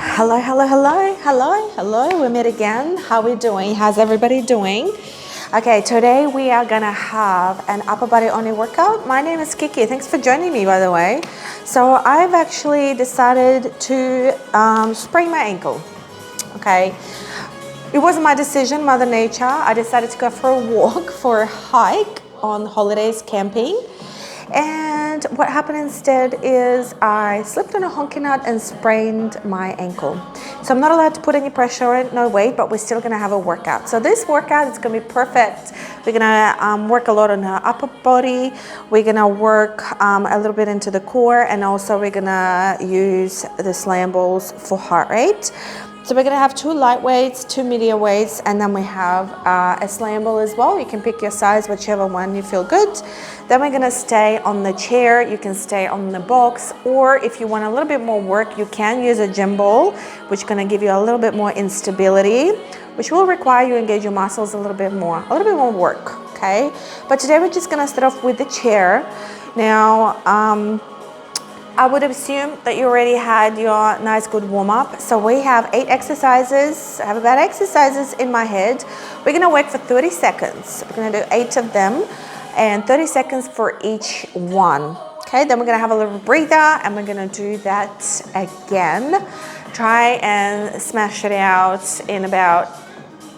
Hello, hello, hello, hello, hello. We met again. How we doing? How's everybody doing? Okay, today we are gonna have an upper body only workout. My name is Kiki. Thanks for joining me, by the way. So I've actually decided to sprain my ankle. Okay, it wasn't my decision, Mother Nature. I decided to go for a walk, for a hike on holidays camping. And what happened instead is I slipped on a honky nut and sprained my ankle. So I'm not allowed to put any pressure on it, no weight, but we're still gonna have a workout. So this workout is gonna be perfect. We're gonna work a lot on the upper body. We're gonna work a little bit into the core, and also we're gonna use the slam balls for heart rate. So we're gonna have 2 light weights, 2 medium weights, and then we have a slam ball as well. You can pick your size, whichever one you feel good. Then we're gonna stay on the chair. You can stay on the box, or if you want a little bit more work, you can use a gym ball, which is gonna give you a little bit more instability, which will require you to engage your muscles a little bit more work, okay? But today we're just gonna start off with the chair. Now, I would assume that you already had your nice good warm-up. So we have 8 exercises. I have about 8 exercises in my head. We're gonna work for 30 seconds. We're gonna do 8 of them and 30 seconds for each one. Okay, then we're gonna have a little breather and we're gonna do that again. Try and smash it out in about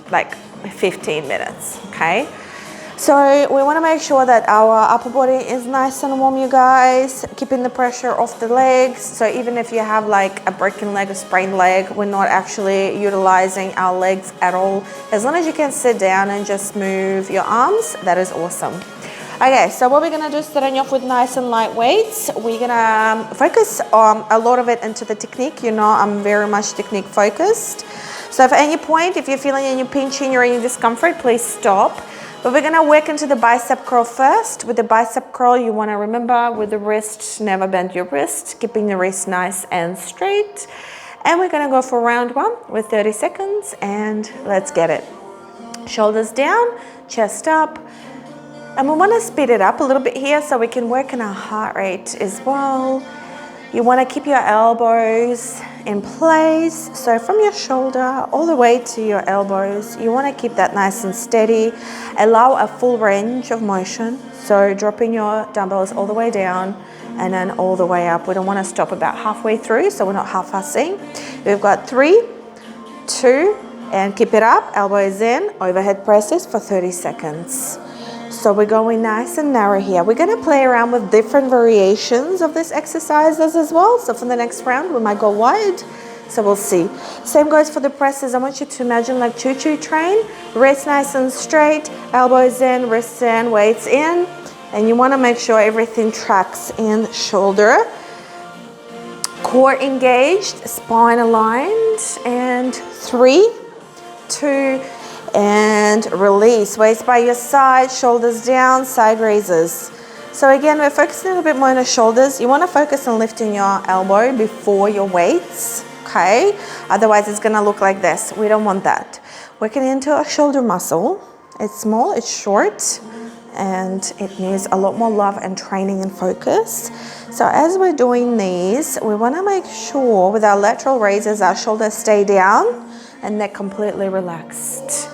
like 15 minutes, okay? So we want to make sure that our upper body is nice and warm, you guys, keeping the pressure off the legs. So even if you have like a broken leg, a sprained leg, we're not actually utilizing our legs at all. As long as you can sit down and just move your arms, that is awesome. Okay, so what we're gonna do is starting off with nice and light weights. We're gonna focus a lot of it into the technique. You know, I'm very much technique focused. So if at any point, if you're feeling any pinching or any discomfort, please stop. But we're gonna work into the bicep curl first. With the bicep curl, you wanna remember with the wrist, never bend your wrist, keeping the wrist nice and straight. And we're gonna go for round 1 with 30 seconds, and let's get it. Shoulders down, chest up. And we wanna speed it up a little bit here so we can work on our heart rate as well. You wanna keep your elbows in place. So from your shoulder all the way to your elbows, you wanna keep that nice and steady. Allow a full range of motion. So dropping your dumbbells all the way down and then all the way up. We don't wanna stop about halfway through, so we're not half-fussing. We've got 3, 2, and keep it up, elbows in, overhead presses for 30 seconds. So we're going nice and narrow here. We're gonna play around with different variations of this exercises as well. So for the next round, we might go wide. So we'll see. Same goes for the presses. I want you to imagine like choo-choo train. Wrists nice and straight, elbows in, wrists in, weights in. And you wanna make sure everything tracks in shoulder. Core engaged, spine aligned. And 3, 2, and release. Weights by your side, shoulders down, side raises. So again, we're focusing a little bit more on the shoulders. You want to focus on lifting your elbow before your weights, okay? Otherwise it's gonna look like this. We don't want that. Working into a shoulder muscle. It's small, it's short, and it needs a lot more love and training and focus. So as we're doing these, we want to make sure with our lateral raises, our shoulders stay down and they're completely relaxed.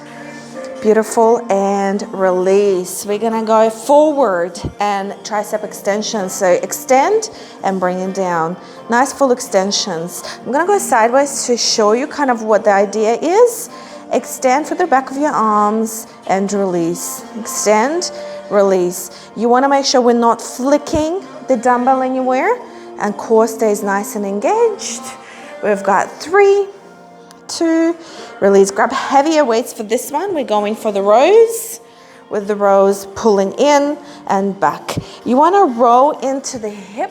Beautiful, and release. We're gonna go forward and tricep extensions. So extend and bring it down. Nice full extensions. I'm gonna go sideways to show you kind of what the idea is. Extend for the back of your arms and release. Extend, release. You wanna make sure we're not flicking the dumbbell anywhere and core stays nice and engaged. We've got 3, 2, release. Grab heavier weights for this one. We're going for the rows, with the rows pulling in and back. You want to roll into the hip.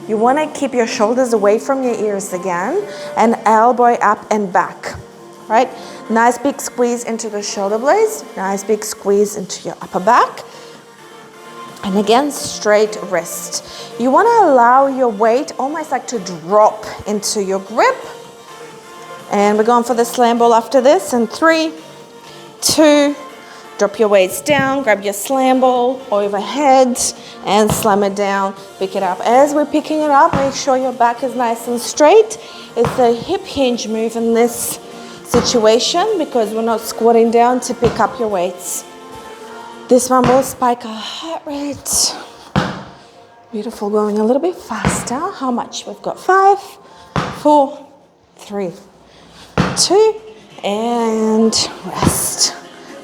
You want to keep your shoulders away from your ears again, and elbow up and back, right? Nice big squeeze into the shoulder blades. Nice big squeeze into your upper back. And again, straight wrist. You want to allow your weight almost like to drop into your grip. And we're going for the slam ball after this. And 3, 2, Drop your weights down, grab your slam ball overhead and slam it down, pick it up. As we're picking it up, make sure your back is nice and straight. It's a hip hinge move in this situation because we're not squatting down to pick up your weights. This one will spike our heart rate. Beautiful, going a little bit faster. How much? We've got 5, 4, 3, 2, and rest.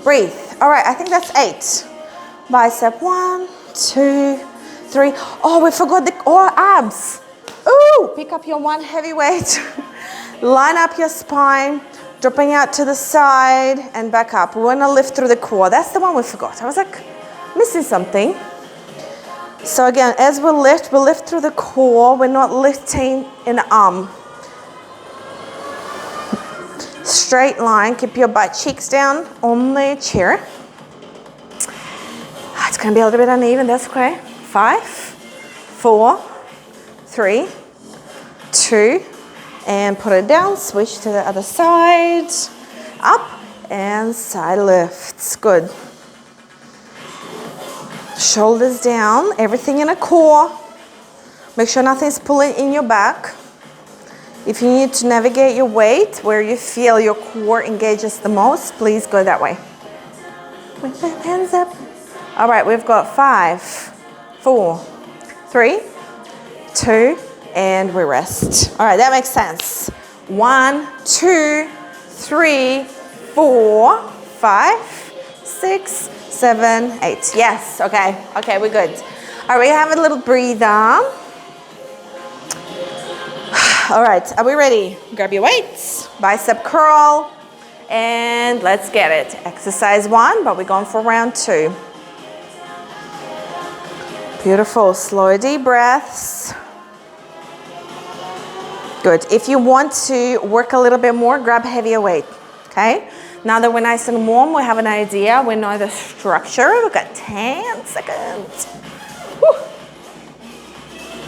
Breathe. All right, I think that's 8. Bicep 1, 2, 3. Oh, we forgot the abs. Ooh, pick up your one heavy weight. Line up your spine, dropping out to the side and back up. We want to lift through the core. That's the one we forgot. I was like missing something. So again, as we lift through the core. We're not lifting an arm. Straight line, keep your butt cheeks down on the chair. It's gonna be a little bit uneven, that's okay. 5, 4, 3, 2, and put it down, switch to the other side, up, and side lifts, good. Shoulders down, everything in a core. Make sure nothing's pulling in your back. If you need to navigate your weight where you feel your core engages the most, please go that way. With the hands up. All right, we've got 5, 4, 3, 2, and we rest. All right, that makes sense. 1, 2, 3, 4, 5, 6, 7, 8. Yes, okay, we're good. All right, we have a little breather. All right, are we ready? Grab your weights, bicep curl, and let's get it. Exercise 1, but we're going for round 2. Beautiful, slow deep breaths. Good. If you want to work a little bit more, grab heavier weight, okay? Now that we're nice and warm, we have an idea, we know the structure. We've got 10 seconds. Whew.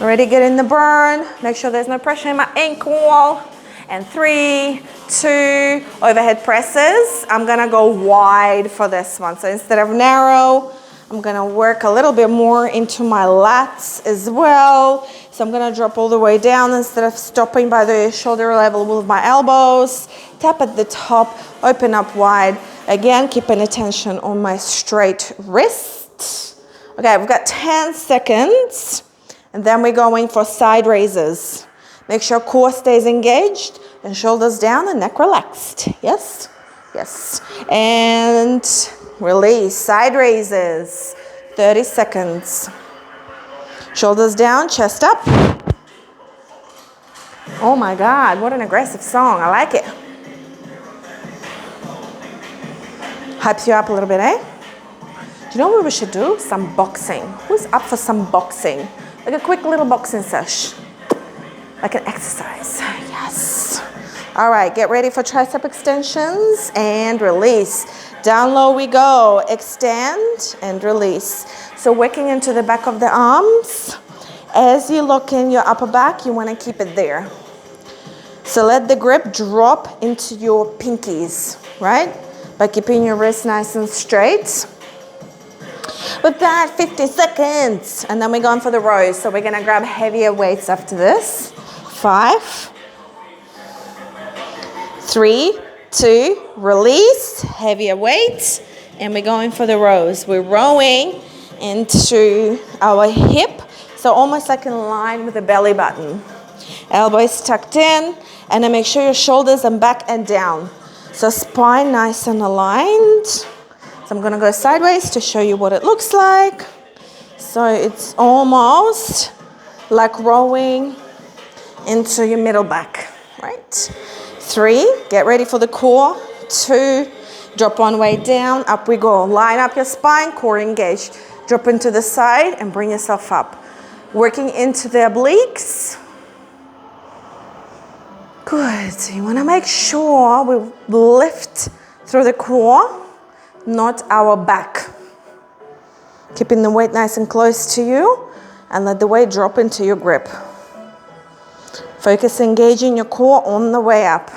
Already getting the burn. Make sure there's no pressure in my ankle. And 3, 2, overhead presses. I'm gonna go wide for this one. So instead of narrow, I'm gonna work a little bit more into my lats as well. So I'm gonna drop all the way down instead of stopping by the shoulder level with my elbows. Tap at the top, open up wide. Again, keeping attention on my straight wrist. Okay, we've got 10 seconds. And then we're going for side raises. Make sure core stays engaged and shoulders down and neck relaxed. Yes? Yes. And release. Side raises. 30 seconds. Shoulders down, chest up. Oh my God, what an aggressive song. I like it. Hypes you up a little bit, eh? Do you know what we should do? Some boxing. Who's up for some boxing? Like a quick little boxing sesh. Like an exercise. Yes. All right, get ready for tricep extensions and release. Down low we go. Extend and release. So working into the back of the arms. As you lock in your upper back, you want to keep it there. So let the grip drop into your pinkies, right? By keeping your wrist nice and straight. With that, 50 seconds. And then we're going for the rows. So we're going to grab heavier weights after this. 5, 3, 2, release, heavier weight. And we're going for the rows. We're rowing into our hip. So almost like in line with the belly button. Elbows tucked in. And then make sure your shoulders are back and down. So spine nice and aligned. So I'm going to go sideways to show you what it looks like. So it's almost like rowing into your middle back, right? 3, get ready for the core. 2, drop one way down, up we go. Line up your spine, core engaged. Drop into the side and bring yourself up. Working into the obliques. Good, so you want to make sure we lift through the core, not our back. Keeping the weight nice and close to you and let the weight drop into your grip. Focus engaging your core on the way up.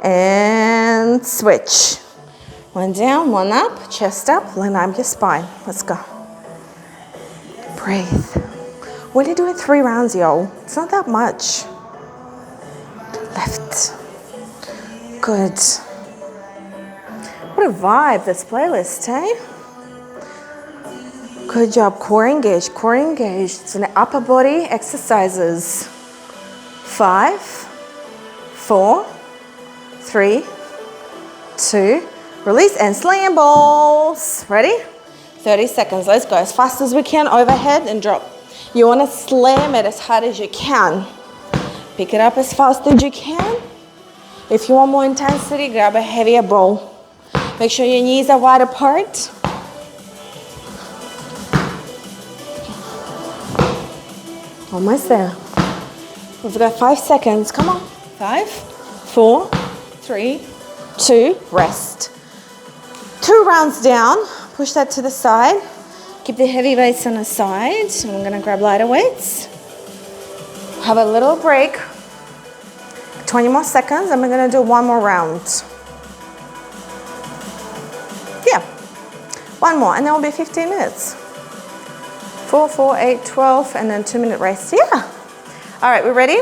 And switch. One down, one up, chest up, line up your spine. Let's go. Breathe. We're only doing 3 rounds, y'all. It's not that much. Left. Good. What a vibe, this playlist, eh? Good job. Core engaged, core engaged. It's an upper body exercises. 5, 4, 3, 2, release and slam balls. Ready? 30 seconds. Let's go as fast as we can, overhead and drop. You want to slam it as hard as you can. Pick it up as fast as you can. If you want more intensity, grab a heavier ball. Make sure your knees are wide apart. Almost there. We've got 5 seconds. Come on. 5, 4, 3, 2, rest. 2 rounds down. Push that to the side. Keep the heavy weights on the side. I'm going to grab lighter weights. Have a little break. 20 more seconds, and we're going to do 1 more round. Yeah. 1 more, and then will be 15 minutes. 4, 4, 8, 12, and then 2-minute rest. Yeah. All right, we're ready?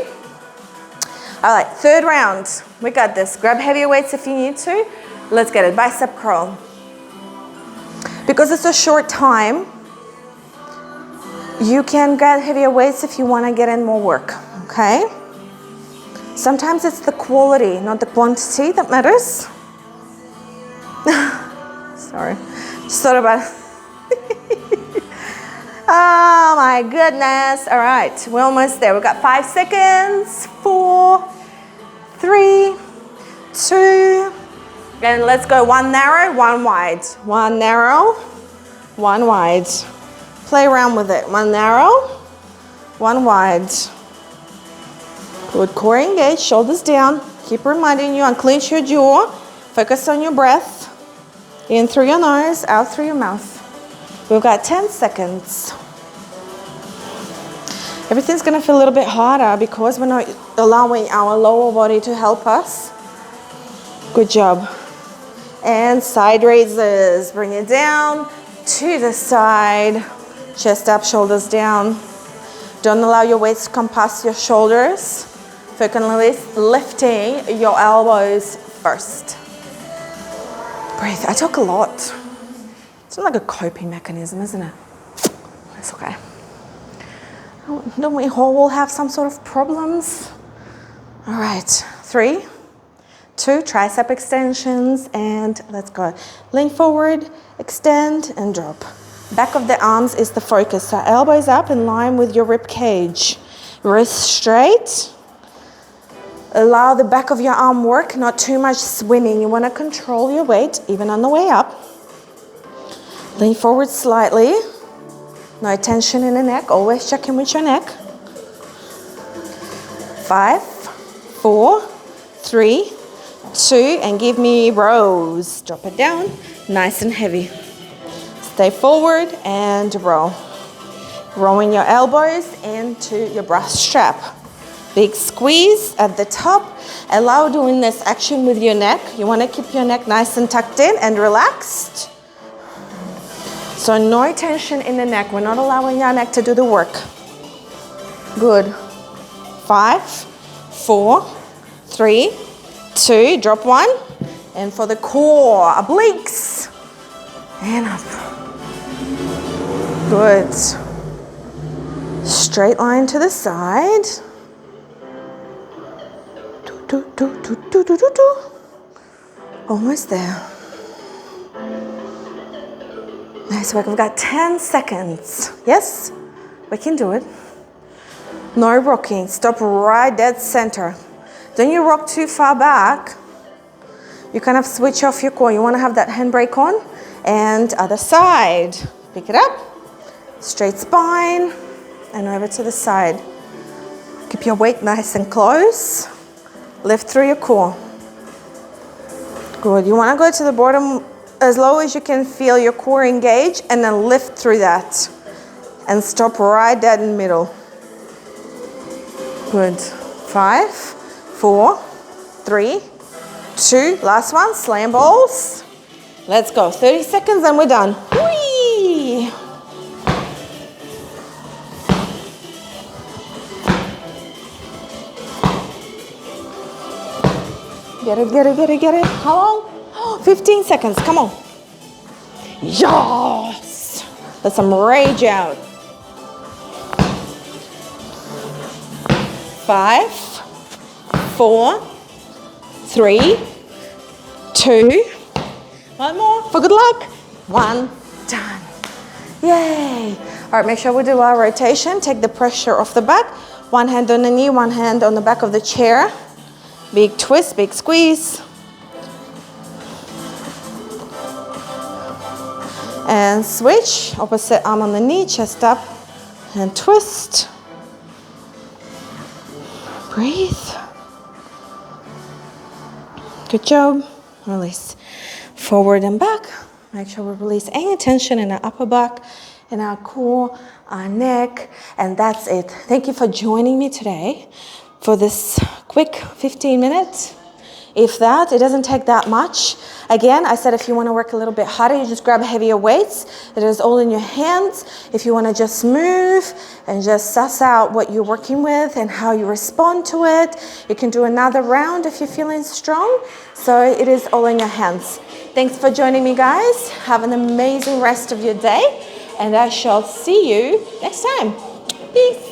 All right, 3rd round. We got this. Grab heavier weights if you need to. Let's get it. Bicep curl. Because it's a short time, you can grab heavier weights if you want to get in more work, okay? Sometimes it's the quality, not the quantity that matters. Sorry, just thought about it. Oh my goodness. All right, we're almost there. We've got 5 seconds. 4, 3, 2, and let's go 1 narrow, 1 wide. 1 narrow, 1 wide. Play around with it. 1 narrow, 1 wide. Good, core engaged, shoulders down. Keep reminding you, unclench your jaw. Focus on your breath. In through your nose, out through your mouth. We've got 10 seconds. Everything's gonna feel a little bit harder because we're not allowing our lower body to help us. Good job. And side raises. Bring it down to the side. Chest up, shoulders down. Don't allow your weights to come past your shoulders. Focus on lifting your elbows first. Breathe. I talk a lot. It's like a coping mechanism, isn't it? It's okay. Don't we all have some sort of problems? All right. 3, 2, tricep extensions, and let's go. Lean forward, extend, and drop. Back of the arms is the focus. So elbows up in line with your rib cage. Wrist straight. Allow the back of your arm work, not too much swinging. You want to control your weight, even on the way up. Lean forward slightly. No tension in the neck. Always check in with your neck. 5, 4, 3, 2, and give me rows. Drop it down, nice and heavy. Stay forward and roll. Rolling your elbows into your bra strap. Big squeeze at the top. Allow doing this action with your neck. You want to keep your neck nice and tucked in and relaxed. So no tension in the neck. We're not allowing your neck to do the work. Good. 5, 4, 3, 2, drop 1. And for the core, obliques. And up. Good. Straight line to the side. Almost there. Nice work. We've got 10 seconds. Yes? We can do it. No rocking. Stop right dead center. Don't you rock too far back. You kind of switch off your core. You want to have that handbrake on. And other side. Pick it up. Straight spine. And over to the side. Keep your weight nice and close. Lift through your core. Good. You want to go to the bottom as low as you can feel your core engage and then lift through that. And stop right dead in the middle. Good. 5, 4, 3, 2. Last one. Slam balls. Let's go. 30 seconds and we're done. Whee! Get it, get it, get it, get it. How long? 15 seconds. Come on. Yes! Let some rage out. 5, 4, 3, 2. One more for good luck. 1, done. Yay. All right, make sure we do our rotation. Take the pressure off the back. One hand on the knee, one hand on the back of the chair. Big twist, big squeeze. And switch. Opposite arm on the knee, chest up, and twist. Breathe. Good job. Release. Forward and back. Make sure we release any tension in our upper back, in our core, our neck, and that's it. Thank you for joining me today for this quick 15 minutes. If that, it doesn't take that much. Again, I said if you want to work a little bit harder, you just grab heavier weights. It is all in your hands. If you want to just move and just suss out what you're working with and how you respond to it, you can do another round if you're feeling strong. So it is all in your hands. Thanks for joining me, guys. Have an amazing rest of your day, and I shall see you next time. Peace.